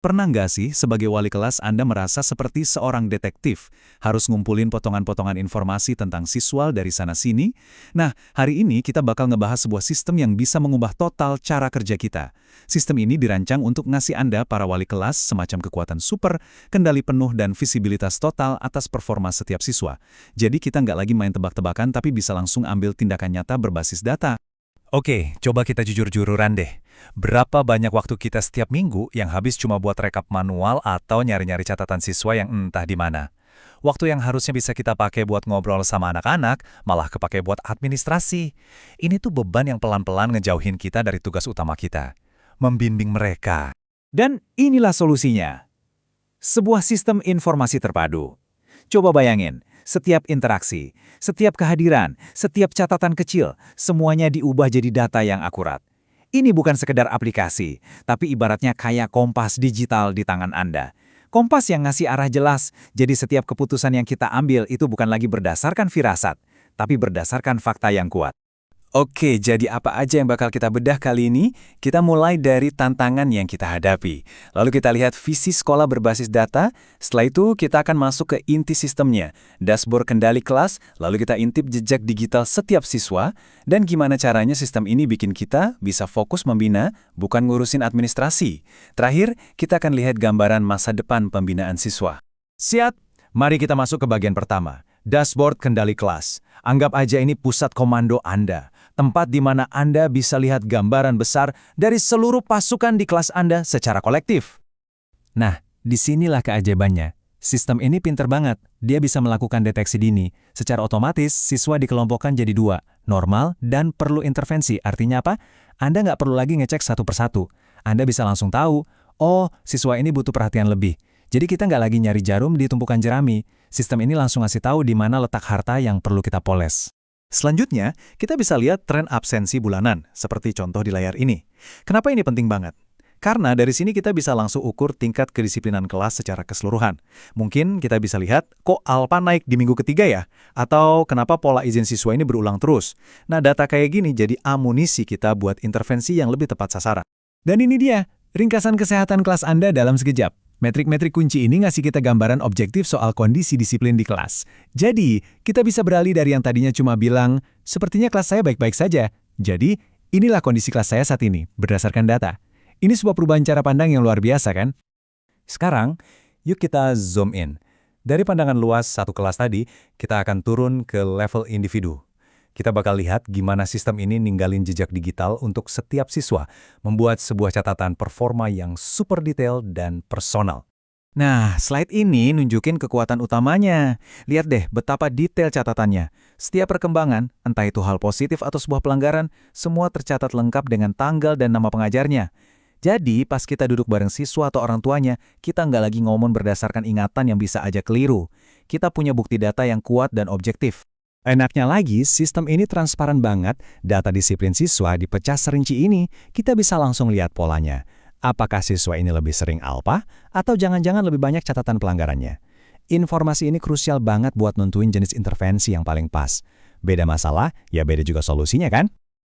Pernah nggak sih sebagai wali kelas Anda merasa seperti seorang detektif, harus ngumpulin potongan-potongan informasi tentang siswa dari sana-sini? Nah, hari ini kita bakal ngebahas sebuah sistem yang bisa mengubah total cara kerja kita. Sistem ini dirancang untuk ngasih Anda, para wali kelas, semacam kekuatan super, kendali penuh dan visibilitas total atas performa setiap siswa. Jadi kita nggak lagi main tebak-tebakan tapi bisa langsung ambil tindakan nyata berbasis data. Oke, coba kita jujur-jujuran deh. Berapa banyak waktu kita setiap minggu yang habis cuma buat rekap manual atau nyari-nyari catatan siswa yang entah di mana? Waktu yang harusnya bisa kita pakai buat ngobrol sama anak-anak, malah kepake buat administrasi. Ini tuh beban yang pelan-pelan ngejauhin kita dari tugas utama kita. Membimbing mereka. Dan inilah solusinya. Sebuah sistem informasi terpadu. Coba bayangin, setiap interaksi, setiap kehadiran, setiap catatan kecil, semuanya diubah jadi data yang akurat. Ini bukan sekedar aplikasi, tapi ibaratnya kayak kompas digital di tangan Anda. Kompas yang ngasih arah jelas, jadi setiap keputusan yang kita ambil itu bukan lagi berdasarkan firasat, tapi berdasarkan fakta yang kuat. Oke, jadi apa aja yang bakal kita bedah kali ini? Kita mulai dari tantangan yang kita hadapi. Lalu kita lihat visi sekolah berbasis data. Setelah itu kita akan masuk ke inti sistemnya, dashboard kendali kelas, lalu kita intip jejak digital setiap siswa, dan gimana caranya sistem ini bikin kita bisa fokus membina, bukan ngurusin administrasi. Terakhir, kita akan lihat gambaran masa depan pembinaan siswa. Siap? Mari kita masuk ke bagian pertama, dashboard kendali kelas. Anggap aja ini pusat komando Anda. Tempat di mana Anda bisa lihat gambaran besar dari seluruh pasukan di kelas Anda secara kolektif. Nah, disinilah keajaibannya. Sistem ini pinter banget. Dia bisa melakukan deteksi dini. Secara otomatis, siswa dikelompokkan jadi dua, normal dan perlu intervensi. Artinya apa? Anda nggak perlu lagi ngecek satu persatu. Anda bisa langsung tahu, oh, siswa ini butuh perhatian lebih. Jadi kita nggak lagi nyari jarum di tumpukan jerami. Sistem ini langsung ngasih tahu di mana letak harta yang perlu kita poles. Selanjutnya, kita bisa lihat tren absensi bulanan, seperti contoh di layar ini. Kenapa ini penting banget? Karena dari sini kita bisa langsung ukur tingkat kedisiplinan kelas secara keseluruhan. Mungkin kita bisa lihat, kok alfa naik di minggu ketiga ya? Atau kenapa pola izin siswa ini berulang terus? Nah, data kayak gini jadi amunisi kita buat intervensi yang lebih tepat sasaran. Dan ini dia, ringkasan kesehatan kelas Anda dalam sekejap. Metrik-metrik kunci ini ngasih kita gambaran objektif soal kondisi disiplin di kelas. Jadi, kita bisa beralih dari yang tadinya cuma bilang, sepertinya kelas saya baik-baik saja. Jadi, inilah kondisi kelas saya saat ini, berdasarkan data. Ini sebuah perubahan cara pandang yang luar biasa, kan? Sekarang, yuk kita zoom in. Dari pandangan luas satu kelas tadi, kita akan turun ke level individu. Kita bakal lihat gimana sistem ini ninggalin jejak digital untuk setiap siswa, membuat sebuah catatan performa yang super detail dan personal. Nah, slide ini nunjukin kekuatan utamanya. Lihat deh betapa detail catatannya. Setiap perkembangan, entah itu hal positif atau sebuah pelanggaran, semua tercatat lengkap dengan tanggal dan nama pengajarnya. Jadi, pas kita duduk bareng siswa atau orang tuanya, kita nggak lagi ngomong berdasarkan ingatan yang bisa aja keliru. Kita punya bukti data yang kuat dan objektif. Enaknya lagi, sistem ini transparan banget, data disiplin siswa dipecah serinci ini, kita bisa langsung lihat polanya. Apakah siswa ini lebih sering alpa, atau jangan-jangan lebih banyak catatan pelanggarannya? Informasi ini krusial banget buat nentuin jenis intervensi yang paling pas. Beda masalah, ya beda juga solusinya kan?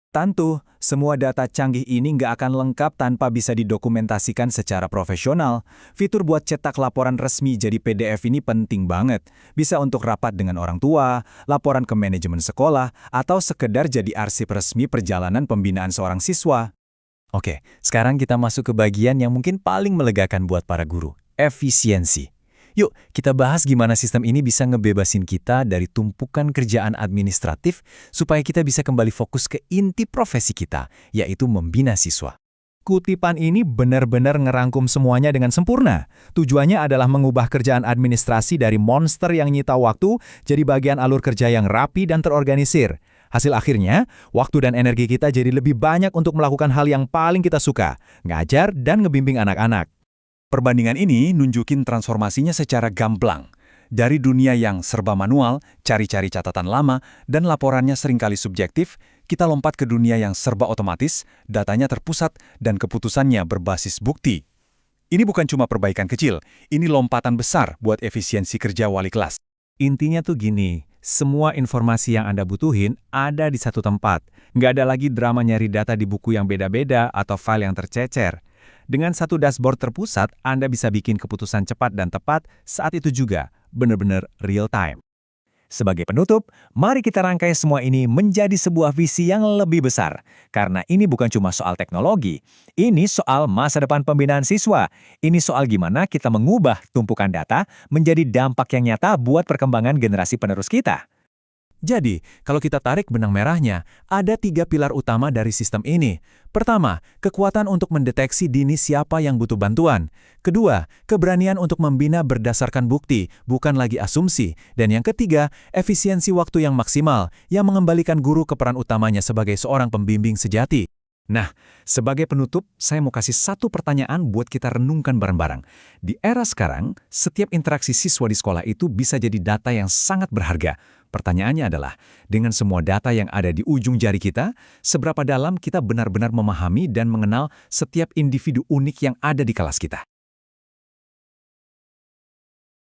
Tentu, semua data canggih ini nggak akan lengkap tanpa bisa didokumentasikan secara profesional. Fitur buat cetak laporan resmi jadi PDF ini penting banget. Bisa untuk rapat dengan orang tua, laporan ke manajemen sekolah, atau sekedar jadi arsip resmi perjalanan pembinaan seorang siswa. Oke, sekarang kita masuk ke bagian yang mungkin paling melegakan buat para guru, efisiensi. Yuk, kita bahas gimana sistem ini bisa ngebebasin kita dari tumpukan kerjaan administratif supaya kita bisa kembali fokus ke inti profesi kita, yaitu membina siswa. Kutipan ini benar-benar ngerangkum semuanya dengan sempurna. Tujuannya adalah mengubah kerjaan administrasi dari monster yang nyita waktu jadi bagian alur kerja yang rapi dan terorganisir. Hasil akhirnya, waktu dan energi kita jadi lebih banyak untuk melakukan hal yang paling kita suka, ngajar dan ngebimbing anak-anak. Perbandingan ini nunjukin transformasinya secara gamblang. Dari dunia yang serba manual, cari-cari catatan lama, dan laporannya seringkali subjektif, kita lompat ke dunia yang serba otomatis, datanya terpusat, dan keputusannya berbasis bukti. Ini bukan cuma perbaikan kecil, ini lompatan besar buat efisiensi kerja wali kelas. Intinya tuh gini, semua informasi yang Anda butuhin ada di satu tempat. Nggak ada lagi drama nyari data di buku yang beda-beda atau file yang tercecer. Dengan satu dashboard terpusat, Anda bisa bikin keputusan cepat dan tepat saat itu juga, benar-benar real time. Sebagai penutup, mari kita rangkai semua ini menjadi sebuah visi yang lebih besar. Karena ini bukan cuma soal teknologi, ini soal masa depan pembinaan siswa. Ini soal gimana kita mengubah tumpukan data menjadi dampak yang nyata buat perkembangan generasi penerus kita. Jadi, kalau kita tarik benang merahnya, ada 3 pilar utama dari sistem ini. Pertama, kekuatan untuk mendeteksi dini siapa yang butuh bantuan. Kedua, keberanian untuk membina berdasarkan bukti, bukan lagi asumsi. Dan yang ketiga, efisiensi waktu yang maksimal, yang mengembalikan guru ke peran utamanya sebagai seorang pembimbing sejati. Nah, sebagai penutup, saya mau kasih satu pertanyaan buat kita renungkan bareng-bareng. Di era sekarang, setiap interaksi siswa di sekolah itu bisa jadi data yang sangat berharga. Pertanyaannya adalah, dengan semua data yang ada di ujung jari kita, seberapa dalam kita benar-benar memahami dan mengenal setiap individu unik yang ada di kelas kita?